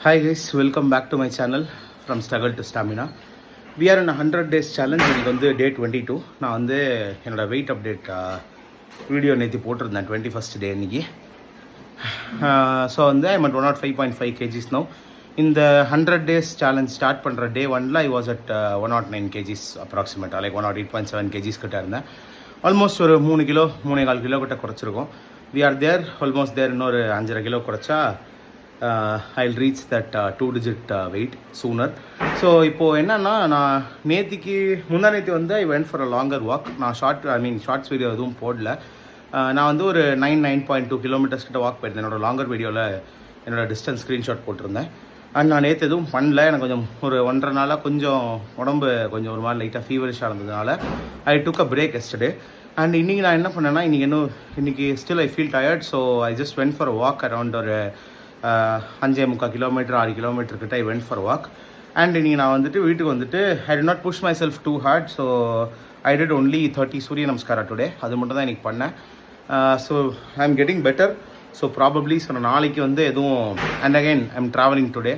Hi guys, welcome back to my channel from struggle to stamina. We are in a 100 days challenge. எனக்கு வந்து டே 22. நான் வந்து என்னோட wait update video நேற்று போட்டிருந்தேன் 21st டே இன்னைக்கு. ஸோ வந்து ஐம் அட் 105.5 kgs now. இந்த 100 days challenge ஸ்டார்ட் பண்ணுற டே 1ல ஐ வாஸ் அட் 109 kgs அப்ராக்சிமேட்டாக லைக் 108.7 kgs கிட்ட இருந்தேன். ஆல்மோஸ்ட் ஒரு 3 கிலோ 3.4 கிலோ கிட்ட குறைச்சிருக்கோம். We are there almost there இன்னொரு 5.5 கிலோ குறைச்சா I'll reach that 2-digit weight sooner. So இப்போது என்னென்னா நான் நேற்றுக்கு முந்தானேற்று வந்து ஐ went for a longer walk. நான் ஷார்ட்ஸ் வீடியோ எதுவும் போடல. நான் வந்து ஒரு 9.2 கிலோமீட்டர்ஸ் கிட்ட வாக் போயிருந்தேன். என்னோடய லாங்கர் வீடியோவில் என்னோடய டிஸ்டன்ஸ் ஸ்க்ரீன்ஷாட் போட்டிருந்தேன். அண்ட் நான் நேற்று எதுவும் பண்ணல. எனக்கு கொஞ்சம் ஒரு 1.5 நாளாக கொஞ்சம் உடம்பு கொஞ்சம் ஒரு மாதிரி லைட்டாக ஃபீவரிஷாக இருந்ததுனால I took a break yesterday. And இன்றைக்கி நான் என்ன பண்ணேன்னா இன்றைக்கி still I feel tired. So I just went for a walk around ஒரு 5.3 கிலோமீட்டர் 6 கிலோமீட்டர் கிட்ட I went for walk. And இன்றைக்கி நான் வந்துட்டு வீட்டுக்கு வந்துட்டு I did not push myself too hard. So I did only 30 surya namaskar today. அது மட்டும் தான் இன்றைக்கி பண்ணேன். So I am getting better. So probably நாளைக்கு வந்து எதுவும் and again I am travelling today.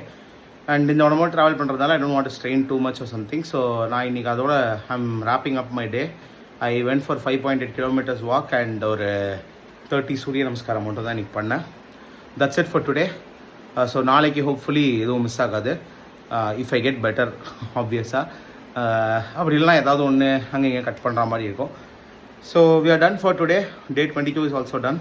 And இந்த உடம்போட ட்ராவல் பண்ணுறதால I don't want to strain too much or something. So நான் இன்றைக்கி அதோட I am wrapping up my day. I went for 5.8 kilometers walk and ஒரு 30 சூரிய நமஸ்காரம் மட்டும் தான் இன்றைக்கி பண்ணேன். That's it for today. So நாளைக்கு ஹோப்ஃபுல்லி எதுவும் மிஸ் ஆகாது இஃப் ஐ கெட் பெட்டர் ஆப்வியஸாக. அப்படி இல்லைனா ஏதாவது ஒன்று அங்கே இங்கே கட் பண்ணுற மாதிரி இருக்கும். So we are done for today. Day 22 is also ton.